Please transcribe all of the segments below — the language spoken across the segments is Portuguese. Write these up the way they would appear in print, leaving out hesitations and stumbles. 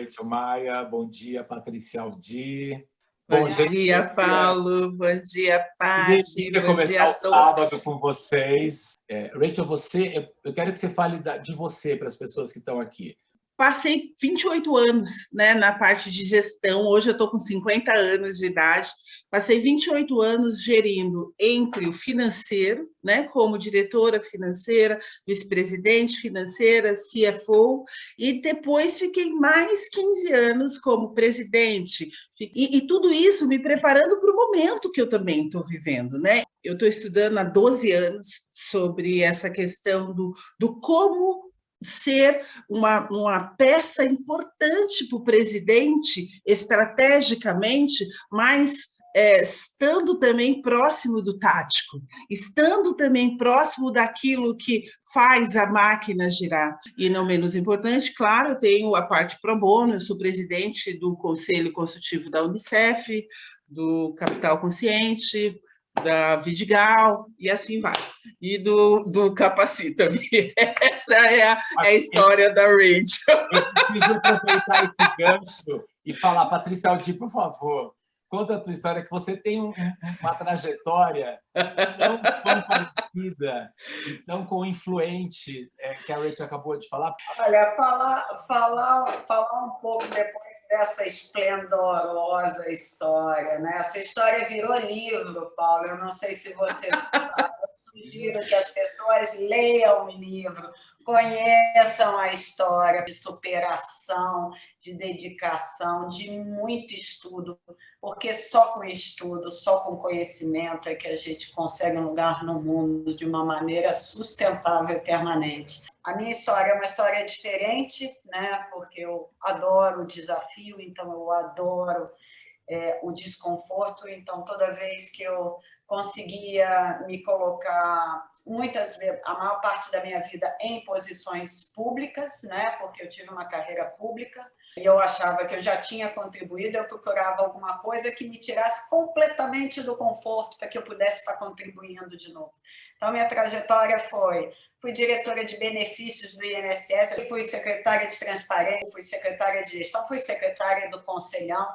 Rachel Maia. Bom dia, Patrícia Aldi. Bom dia, Paulo. Bom dia, Paty. Queria começar o sábado com vocês. Rachel, eu quero que você fale de você para as pessoas que estão aqui. Passei 28 anos, né, na parte de gestão. Hoje eu estou com 50 anos de idade. Passei 28 anos gerindo entre o financeiro, né, como diretora financeira, vice-presidente financeira, CFO, e depois fiquei mais 15 anos como presidente. E tudo isso me preparando para o momento que eu também estou vivendo, né? Eu estou estudando há 12 anos sobre essa questão do como ser uma peça importante para o presidente, estrategicamente, mas estando também próximo do tático, estando também próximo daquilo que faz a máquina girar. E não menos importante, claro, eu tenho a parte pro bono, eu sou presidente do Conselho Consultivo da Unicef, do Capital Consciente, da Vidigal, e assim vai. E do Capacita-me. Essa é a história da Rachel. Eu preciso aproveitar esse gancho e falar, Patrícia Aldi, por favor, conta a tua história, que você tem uma trajetória tão parecida e tão influente, que a Rachel acabou de falar. Olha, falar um pouco depois dessa esplendorosa história, né? Essa história virou livro, Paulo. Eu não sei se você sabe. Eu sugiro que as pessoas leiam o livro, conheçam a história de superação, de dedicação, de muito estudo, porque só com estudo, só com conhecimento é que a gente consegue um lugar no mundo de uma maneira sustentável e permanente. A minha história é uma história diferente, né? Porque eu adoro o desafio, então eu adoro o desconforto, então toda vez que eu conseguia me colocar, muitas vezes, a maior parte da minha vida em posições públicas, né? Porque eu tive uma carreira pública, e eu achava que eu já tinha contribuído, eu procurava alguma coisa que me tirasse completamente do conforto para que eu pudesse estar contribuindo de novo. Então, minha trajetória fui diretora de benefícios do INSS, fui secretária de transparência, fui secretária de gestão, fui secretária do Conselhão,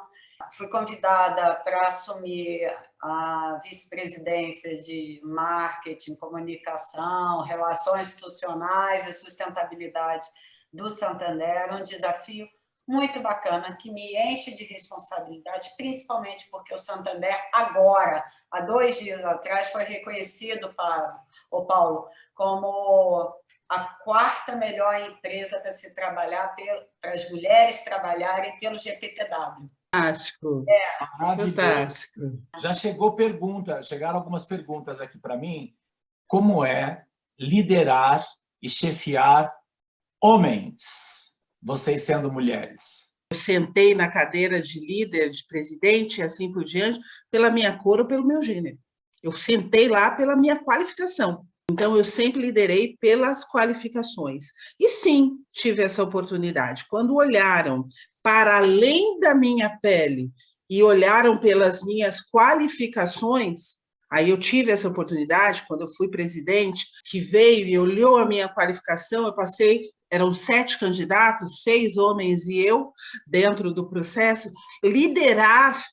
fui convidada para assumir a vice-presidência de marketing, comunicação, relações institucionais e sustentabilidade do Santander, um desafio muito bacana, que me enche de responsabilidade, principalmente porque o Santander agora, há 2 dias atrás, foi reconhecido, Paulo, como a 4ª melhor empresa para se trabalhar, para as mulheres trabalharem pelo GPTW. Fantástico. Fantástico. Já chegaram algumas perguntas aqui para mim. Como é liderar e chefiar homens, vocês sendo mulheres? Eu sentei na cadeira de líder, de presidente, e assim por diante, pela minha cor ou pelo meu gênero. Eu sentei lá pela minha qualificação. Então, eu sempre liderei pelas qualificações. E sim, tive essa oportunidade. Quando olharam para além da minha pele e olharam pelas minhas qualificações, aí eu tive essa oportunidade, quando eu fui presidente, que veio e olhou a minha qualificação, eu passei, eram 7 candidatos, 6 homens e eu, dentro do processo. Liderar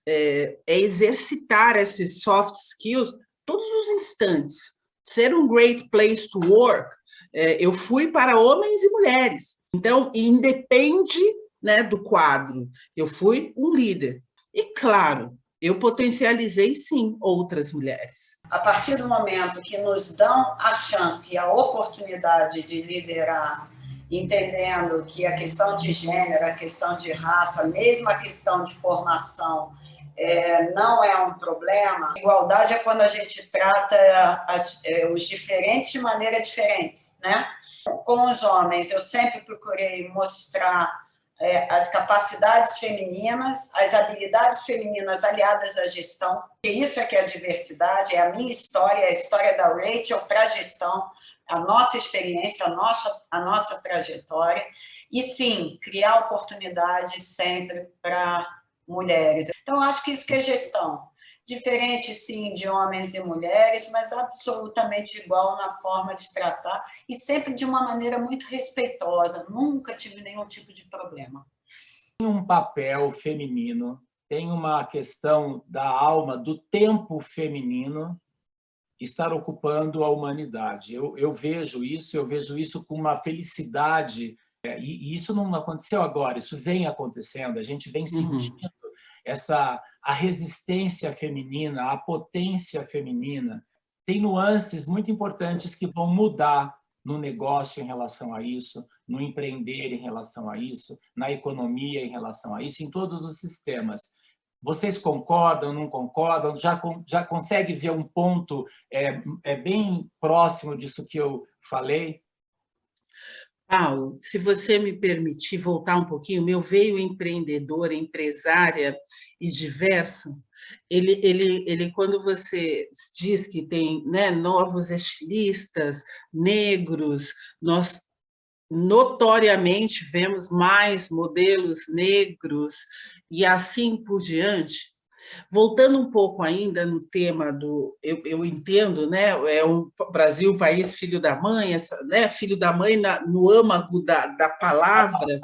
é exercitar esses soft skills todos os instantes. Ser um great place to work, eu fui para homens e mulheres. Então, independe, né, do quadro. Eu fui um líder. E, claro, eu potencializei, sim, outras mulheres. A partir do momento que nos dão a chance e a oportunidade de liderar, entendendo que a questão de gênero, a questão de raça, mesmo a questão de formação, não é um problema. Igualdade é quando a gente trata os diferentes de maneira diferente, né? Com os homens, eu sempre procurei mostrar as capacidades femininas, as habilidades femininas aliadas à gestão. E isso é que é a diversidade, é a minha história, é a história da Rachel para a gestão, a nossa experiência, a nossa trajetória. E, sim, criar oportunidades sempre para mulheres. Então, acho que isso que é gestão. Diferente, sim, de homens e mulheres, mas absolutamente igual na forma de tratar e sempre de uma maneira muito respeitosa. Nunca tive nenhum tipo de problema. um papel feminino, tem uma questão da alma, do tempo feminino estar ocupando a humanidade. Eu vejo isso com uma felicidade, e isso não aconteceu agora, isso vem acontecendo, a gente vem sentindo a resistência feminina, a potência feminina. Tem nuances muito importantes que vão mudar no negócio em relação a isso, no empreender em relação a isso, na economia em relação a isso, em todos os sistemas. Vocês concordam, não concordam? Já consegue ver um ponto bem próximo disso que eu falei? Paulo, se você me permitir voltar um pouquinho, meu veio empreendedor, empresária e diverso, ele quando você diz que tem, né, novos estilistas, negros, nós notoriamente vemos mais modelos negros e assim por diante. Voltando um pouco ainda no tema eu entendo, né? É o Brasil, país filho da mãe, né? Filho da mãe no âmago da palavra,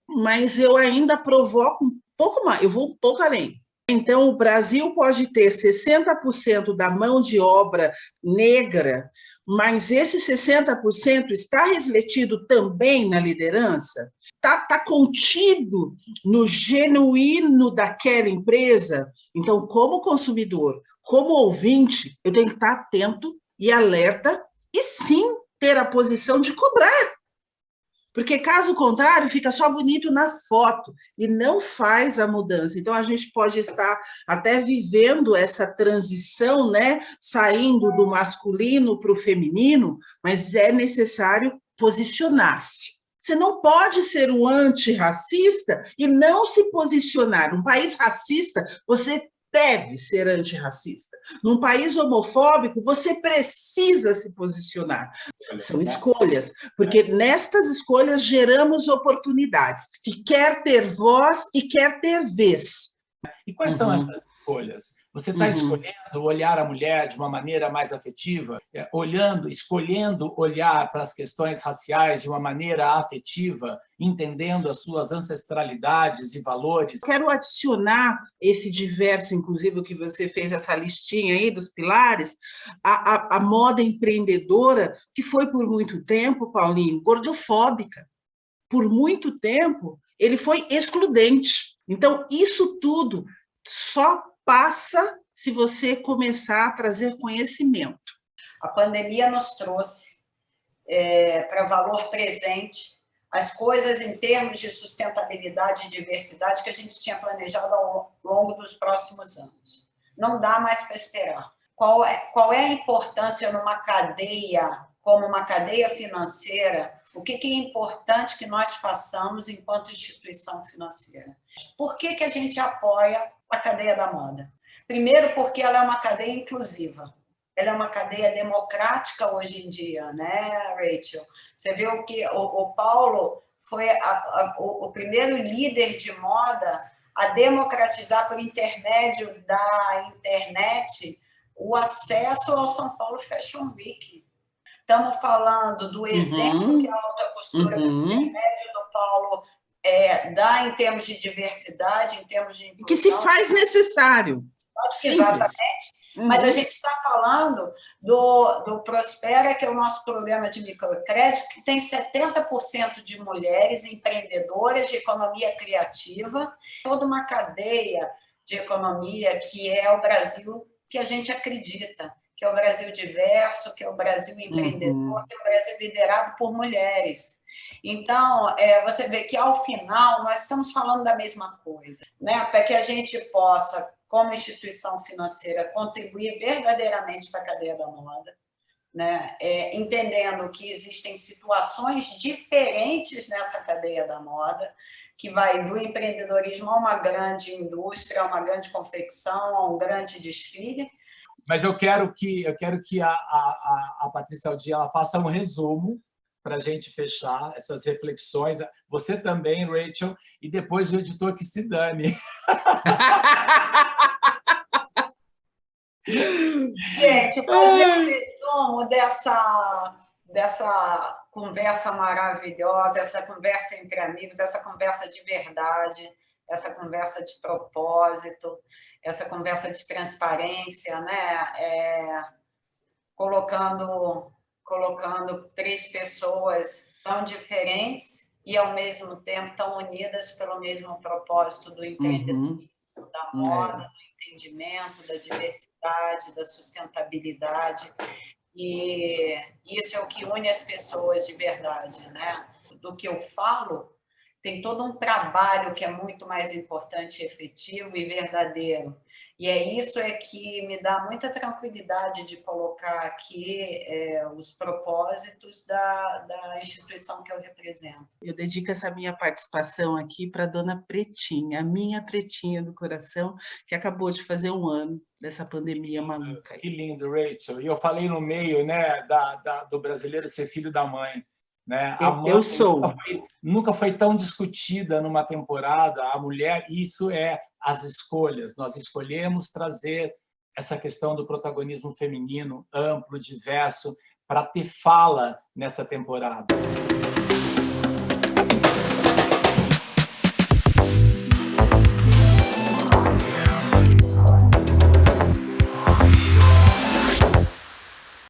mas eu ainda provoco um pouco mais, eu vou um pouco além. Então, o Brasil pode ter 60% da mão de obra negra, mas esse 60% está refletido também na liderança? Está contido no genuíno daquela empresa? Então, como consumidor, como ouvinte, eu tenho que estar atento e alerta e, sim, ter a posição de cobrar. Porque, caso contrário, fica só bonito na foto e não faz a mudança. Então, a gente pode estar até vivendo essa transição, né? Saindo do masculino para o feminino, mas é necessário posicionar-se. Você não pode ser um antirracista e não se posicionar. Um país racista, você deve ser antirracista. Num país homofóbico, você precisa se posicionar. São escolhas, porque nestas escolhas geramos oportunidades, que quer ter voz e quer ter vez. E quais são essas escolhas? Você está escolhendo olhar a mulher de uma maneira mais afetiva, escolhendo olhar para as questões raciais de uma maneira afetiva, entendendo as suas ancestralidades e valores. Quero adicionar esse diverso, inclusive o que você fez, essa listinha aí dos pilares, a moda empreendedora, que foi por muito tempo, Paulinho, gordofóbica. Por muito tempo, ele foi excludente. Então, isso tudo só passa se você começar a trazer conhecimento. A pandemia nos trouxe para valor presente as coisas em termos de sustentabilidade e diversidade que a gente tinha planejado ao longo dos próximos anos. Não dá mais para esperar. Qual é a importância numa cadeia, como uma cadeia financeira? O que é importante que nós façamos enquanto instituição financeira? Por que a gente apoia a cadeia da moda? Primeiro, porque ela é uma cadeia inclusiva. Ela é uma cadeia democrática hoje em dia, né, Rachel? Você viu que o Paulo foi o primeiro líder de moda a democratizar por intermédio da internet o acesso ao São Paulo Fashion Week. Estamos falando do exemplo que a alta costura, por intermédio do Paulo, dá em termos de diversidade, em termos de inclusão. Que se faz necessário. Exatamente. Mas a gente está falando do Prospera, que é o nosso programa de microcrédito, que tem 70% de mulheres empreendedoras de economia criativa, toda uma cadeia de economia que é o Brasil que a gente acredita, que é o Brasil diverso, que é o Brasil empreendedor, que é o Brasil liderado por mulheres. Então, você vê que, ao final, nós estamos falando da mesma coisa, né? Para que a gente possa, como instituição financeira, contribuir verdadeiramente para a cadeia da moda, né? Entendendo que existem situações diferentes nessa cadeia da moda, que vai do empreendedorismo a uma grande indústria, a uma grande confecção, a um grande desfile. Mas eu quero que a Patrícia Aldi ela faça um resumo para a gente fechar essas reflexões. Você também, Rachel, e depois o editor que se dane. Gente, fazer um resumo dessa conversa maravilhosa, essa conversa entre amigos, essa conversa de verdade, essa conversa de propósito, essa conversa de transparência, né? Colocando 3 pessoas tão diferentes e, ao mesmo tempo, tão unidas pelo mesmo propósito do empreendedorismo, da moda, do entendimento, da diversidade, da sustentabilidade. E isso é o que une as pessoas de verdade, né? Do que eu falo, tem todo um trabalho que é muito mais importante, efetivo e verdadeiro. E isso que me dá muita tranquilidade de colocar aqui os propósitos da instituição que eu represento. Eu dedico essa minha participação aqui para a dona Pretinha, a minha Pretinha do coração, que acabou de fazer 1 ano dessa pandemia maluca. Que lindo, Rachel. E eu falei no meio, né, do brasileiro ser filho da mãe. Né? A mãe eu sou. Nunca foi tão discutida numa temporada, a mulher, isso é as escolhas. Nós escolhemos trazer essa questão do protagonismo feminino amplo, diverso, para ter fala nessa temporada.